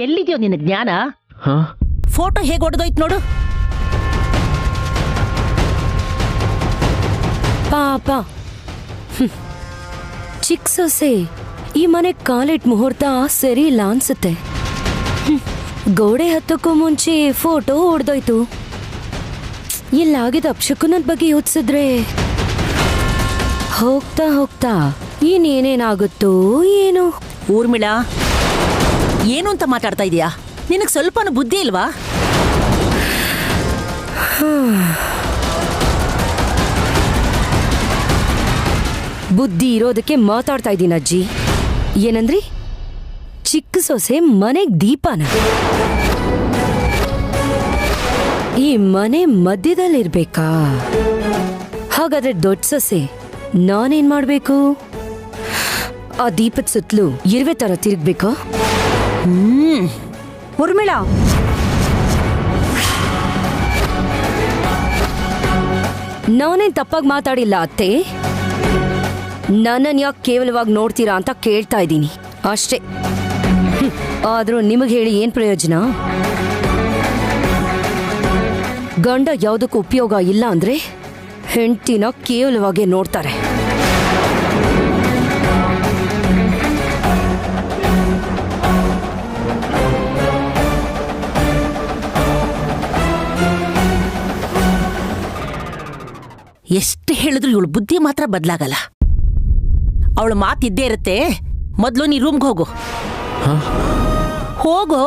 ಎಲ್ಲಿದ್ಯೋ ನಿನ್ನ ಜ್ಞಾನ? ಫೋಟೋ ಹೇಗೆ ಹೊಡೆದೋಯ್ತು ನೋಡು. ಪಾಪ ಚಿಕ್ಕ ಸೊಸೆ ಈ ಮನೆ ಕಾಲಿಟ್ ಮುಹೂರ್ತ ಸರಿ ಇಲ್ಲ ಅನ್ಸುತ್ತೆ. ಗೋಡೆ ಹತ್ತಕ್ಕೂ ಮುಂಚೆ ಫೋಟೋ ಹೊಡೆದೋಯ್ತು. ಇಲ್ಲಾಗಿದ್ದ ಅಪ್ಶಕುನದ ಬಗ್ಗೆ ಯೋಚಿಸಿದ್ರೆ ಹೋಗ್ತಾ ಹೋಗ್ತಾ ಇನ್ನೇನೇನಾಗುತ್ತೋ ಏನು. ಊರ್ಮಿಳಾ, ಏನು ಅಂತ ಮಾತಾಡ್ತಾ ಇದೀಯಾ? ನಿನಗೆ ಸ್ವಲ್ಪನೂ ಬುದ್ಧಿ ಇಲ್ವಾ? ಬುದ್ಧಿ ಇರೋದಕ್ಕೆ ಮಾತಾಡ್ತಾ ಇದ್ದೀನಿ ಅಜ್ಜಿ. ಏನಂದ್ರಿ? ಚಿಕ್ಕ ಸೊಸೆ ಮನೆಗ್ ದೀಪನ. ಈ ಮನೆ ಮಧ್ಯದಲ್ಲಿರ್ಬೇಕಾ? ಹಾಗಾದ್ರೆ ದೊಡ್ಡ ಸೊಸೆ ನಾನೇನ್ ಮಾಡ್ಬೇಕು? ಆ ದೀಪದ ಸುತ್ತಲೂ ಇರುವೆ ತರ ತಿರುಗ್ಬೇಕಾ? ಊರ್ಮಿಳಾ, ನಾನೇನ್ ತಪ್ಪಾಗಿ ಮಾತಾಡಿಲ್ಲ ಅತ್ತೆ. ನನ್ನನ್ ಯಾಕೆ ಕೇವಲವಾಗಿ ನೋಡ್ತೀರಾ ಅಂತ ಕೇಳ್ತಾ ಇದ್ದೀನಿ ಅಷ್ಟೇ. ಆದ್ರೂ ನಿಮಗೆ ಹೇಳಿ ಏನ್ ಪ್ರಯೋಜನ? ಗಂಡ ಯಾವುದಕ್ಕೂ ಉಪಯೋಗ ಇಲ್ಲ ಅಂದ್ರೆ ಹೆಂಡತಿನ ಕೇವಲವಾಗಿ ನೋಡ್ತಾರೆ. ಎಷ್ಟು ಹೇಳಿದ್ರು ಇವಳು ಬುದ್ಧಿ ಮಾತ್ರ ಬದಲಾಗಲ್ಲ. ಅವಳು ಮಾತಿದ್ದೇ ಇರುತ್ತೆ. ಮೊದಲು ನೀ ರೂಮ್ಗೆ ಹೋಗು. ಹೋಗೋ.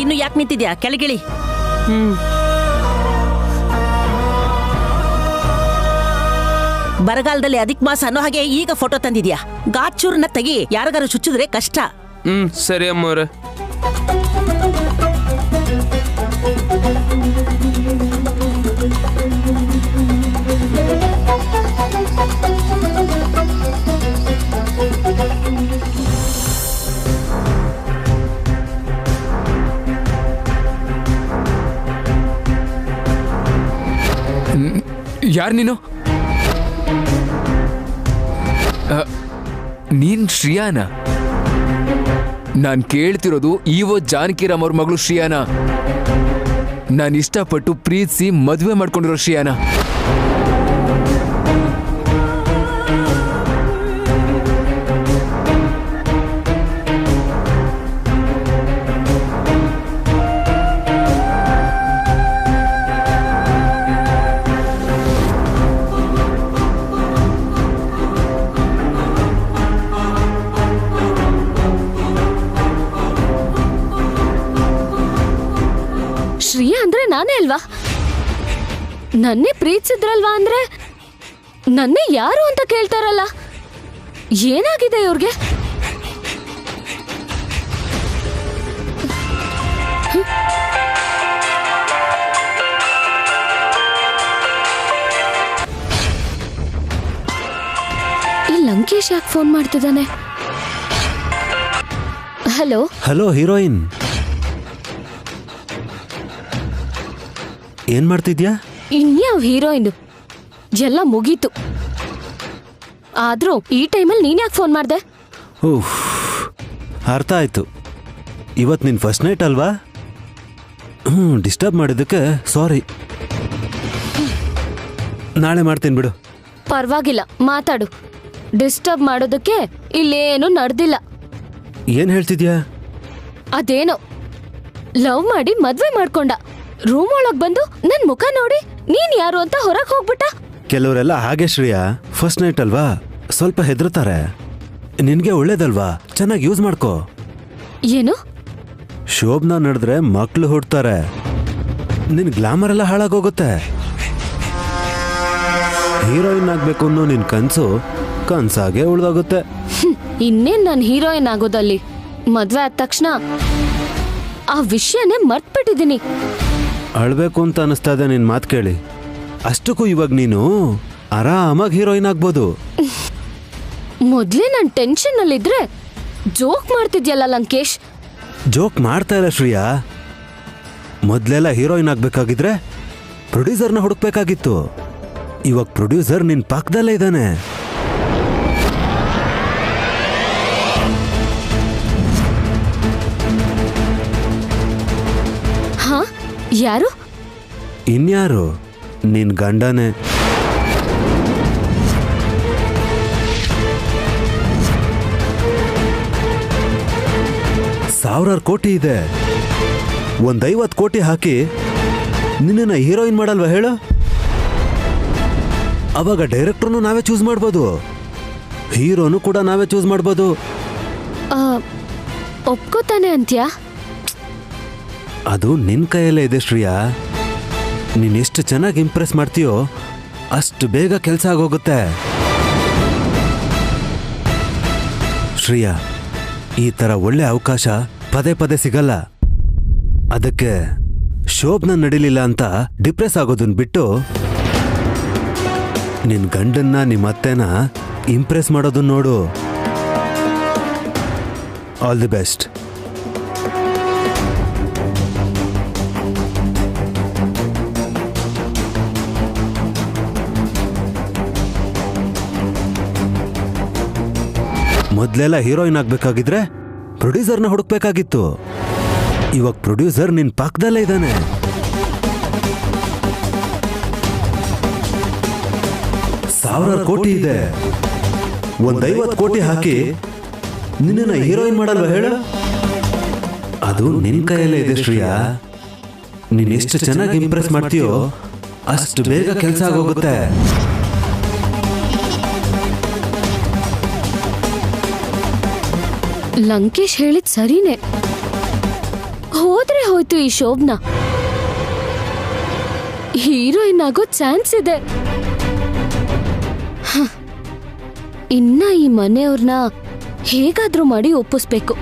ಇನ್ನು ಯಾಕೆ ನಿಂತಿದ್ಯಾ? ಕೆಳಗಿಳಿ. ಬರಗಾಲದಲ್ಲಿ ಅಧಿಕ ಮಾಸ ಅನ್ನೋ ಹಾಗೆ ಈಗ ಫೋಟೋ ತಂದಿದ್ಯಾ? ಗಾಚೂರ್ನ ತೆಗಿ, ಯಾರಿಗಾರು ಚುಚ್ಚಿದ್ರೆ ಕಷ್ಟ. ಸರಿ ಅಮ್ಮವ್ರೆ. ಯಾರು ನೀನು? ನೀನ್ ಶ್ರಿಯಾನ? ನಾನ್ ಕೇಳ್ತಿರೋದು ಈವೋ ಜಾನಕಿರಾಮ್ ಅವ್ರ ಮಗಳು ಶ್ರಿಯಾನ. ನಾನು ಇಷ್ಟಪಟ್ಟು ಪ್ರೀತಿಸಿ ಮದುವೆ ಮಾಡ್ಕೊಂಡಿರೋ ಶ್ರಿಯಾನ. ಶ್ರೀಯಾ ಅಂದ್ರೆ ನಾನೇ ಅಲ್ವಾ? ನನ್ನೇ ಪ್ರೀತಿಸಿದ್ರಲ್ವಾ ಅಂದ್ರೆ ನನ್ನೇ ಯಾರು ಅಂತ ಕೇಳ್ತಾರಲ್ಲ. ಏನಾಗಿದೆ ಇವ್ರಿಗೆ? ಈ ಲಂಕೇಶ್ ಯಾಕೆ ಫೋನ್ ಮಾಡ್ತಿದ್ದಾನೆ? ಹಲೋ ಹಲೋ ಹೀರೋಯಿನ್, ಏನ್ ಮಾಡ್ತಿದ್ಯಾ? ಇನ್ಯಾವ ಹೀರೋಯಿನ್? ಎಲ್ಲ ಮುಗೀತು. ಆದ್ರೂ ಈ ಟೈಮಲ್ಲಿ ನೀನ್ ಯಾಕೆ ಫೋನ್ ಮಾಡ್ದೆ? ಓಹ್, ಅರ್ಥ ಆಯ್ತು. ಇವತ್ತು ನಿನ್ ಫಸ್ಟ್ ನೈಟ್ ಅಲ್ವಾ? ಡಿಸ್ಟರ್ಬ್ ಮಾಡಿದ್ದಕ್ಕೆ ಸಾರಿ. ನಾಳೆ ಮಾಡ್ತೀನಿ ಬಿಡು. ಪರವಾಗಿಲ್ಲ, ಮಾತಾಡು. ಡಿಸ್ಟರ್ಬ್ ಮಾಡೋದಕ್ಕೆ ಇಲ್ಲೇನು ನಡೆದಿಲ್ಲ. ಏನ್ ಹೇಳ್ತಿದ್ಯಾ? ಅದೇನೋ ಲವ್ ಮಾಡಿ ಮದ್ವೆ ಮಾಡ್ಕೊಂಡ. ರೂಮ್ ಒಳಗ್ ಬಂದು ನನ್ ಮುಖ ನೋಡಿ ನೀನ್ ಯಾರು ಅಂತ ಹೊರಗ್ ಹೋಗ್ಬಿಟ್ಟ. ಕೆಲವರೆಲ್ಲ ಹಾಗೆ ಶ್ರೇಯಾ, ಫಸ್ಟ್ ನೈಟ್ ಅಲ್ವಾ ಸ್ವಲ್ಪ ಹೆದರ್ತಾರೆ. ನಿನ್ಗೆ ಒಳ್ಳೇದಲ್ವಾ, ಚೆನ್ನಾಗಿ ಯೂಸ್ ಮಾಡ್ಕೋ. ಏನು? ಶೋಭನಾ ನಡೆದ್ರೆ ಮಕ್ಳು ಹುಡ್ತಾರೆ, ನಿನ್ ಗ್ಲಾಮರ್ ಎಲ್ಲ ಹಾಳಾಗೋಗುತ್ತೆ. ಹೀರೋಯಿನ್ ಆಗ್ಬೇಕು ಅನ್ನೋ ನಿನ್ ಕನ್ಸಾಗೆ ಉಳ್ದೋಗುತ್ತೆ. ಇನ್ನೇನ್ ನನ್ ಹೀರೋಯಿನ್ ಆಗೋದಲ್ಲಿ? ಮದ್ವೆ ಆದ ತಕ್ಷಣ ಆ ವಿಷಯನೇ ಮರ್ತ್ಬಿಟ್ಟಿದೀನಿ. ಅಳ್ಬೇಕು ಅಂತ ಅನಿಸ್ತಾ ಇದೆ ನಿನ್ ಮಾತು ಕೇಳಿ. ಅಷ್ಟಕ್ಕೂ ಇವಾಗ ನೀನು ಆರಾಮಾಗಿ ಹೀರೋಯಿನ್ ಆಗ್ಬೋದು. ಮೊದ್ಲೇ ನಾನ್ ಟೆನ್ಷನ್ ಅಲ್ಲಿದ್ರೆ ಜೋಕ್ ಮಾಡ್ತಿದ್ಯಲ್ಲ ಲಂಕೇಶ್. ಜೋಕ್ ಮಾಡ್ತಾ ಇಲ್ಲ ಶ್ರೇಯಾ, ಮೊದ್ಲೆಲ್ಲ ಹೀರೋಯಿನ್ ಆಗ್ಬೇಕಾಗಿದ್ರೆ ಪ್ರೊಡ್ಯೂಸರ್ನ ಹುಡುಕ್ಬೇಕಾಗಿತ್ತು. ಇವಾಗ ಪ್ರೊಡ್ಯೂಸರ್ ನಿನ್ ಪಕ್ಕದಲ್ಲೇ ಇದ್ದಾನೆ. ಹಾ, ಯಾರು? ಇನ್ಯಾರು? ನಿನ್ ಗಂಡನೇ. ಸಾವಿರಾರು ಕೋಟಿ ಇದೆ. 50 ಕೋಟಿ ಹಾಕಿ ನಿನ್ನ ಹೀರೋಯಿನ್ ಮಾಡಲ್ವಾ ಹೇಳು? ಅವಾಗ ಡೈರೆಕ್ಟರ್ನು ನಾವೇ ಚೂಸ್ ಮಾಡ್ಬೋದು, ಹೀರೋನು ಕೂಡ ನಾವೇ ಚೂಸ್ ಮಾಡ್ಬೋದು. ಒಪ್ಕೋತಾನೆ ಅಂತ್ಯಾ? ಅದು ನಿನ್ ಕೈಯಲ್ಲೇ ಇದೆ ಶ್ರೇಯಾ. ನೀನ್ ಎಷ್ಟು ಚೆನ್ನಾಗಿ ಇಂಪ್ರೆಸ್ ಮಾಡ್ತೀಯೋ ಅಷ್ಟು ಬೇಗ ಕೆಲಸ ಆಗೋಗುತ್ತೆ. ಶ್ರೇಯಾ, ಈ ತರ ಒಳ್ಳೆ ಅವಕಾಶ ಪದೇ ಪದೇ ಸಿಗಲ್ಲ. ಅದಕ್ಕೆ ಶೋಭನ ನಡಿಲಿಲ್ಲ ಅಂತ ಡಿಪ್ರೆಸ್ ಆಗೋದನ್ನ ಬಿಟ್ಟು ನಿನ್ ಗಂಡನ್ನ ನಿಮ್ಮ ಅತ್ತೆನ ಇಂಪ್ರೆಸ್ ಮಾಡೋದನ್ನ ನೋಡು. All the best. ಮೊದ್ಲೆಲ್ಲ ಹೀರೋಯಿನ್ ಆಗ್ಬೇಕಾಗಿದ್ರೆ ಪ್ರೊಡ್ಯೂಸರ್ನ ಹುಡುಕ್ಬೇಕಾಗಿತ್ತು. ಇವಾಗ ಪ್ರೊಡ್ಯೂಸರ್ ನಿನ್ ಪಕ್ಕದಲ್ಲೇ ಇದ್ದಾನೆ. ಸಾವಿರಾರು ಕೋಟಿ ಇದೆ. 50 ಕೋಟಿ ಹಾಕಿ ನಿನ್ನ ಹೀರೋಯಿನ್ ಮಾಡಲ್ವಾ ಹೇಳು? ಅದು ನಿನ್ ಕೈಯಲ್ಲೇ ಇದೆ ಶ್ರೇಯಾ. ನೀನ್ ಎಷ್ಟು ಚೆನ್ನಾಗಿ ಇಂಪ್ರೆಸ್ ಮಾಡ್ತೀಯೋ ಅಷ್ಟು ಬೇಗ ಕೆಲಸ ಆಗೋಗುತ್ತೆ. ಲಂಕೇಶ್ ಹೇಳಿದ್ ಸರಿನೇ. ಹೋದ್ರೆ ಹೋಯ್ತು ಈ ಶೋಭನ. ಹೀರೋಯಿನ್ ಆಗೋ ಚಾನ್ಸ್ ಇದೆ. ಇನ್ನ ಈ ಮನೆಯವ್ರನ್ನ ಹೇಗಾದ್ರೂ ಮಾಡಿ ಒಪ್ಪಿಸ್ಬೇಕು.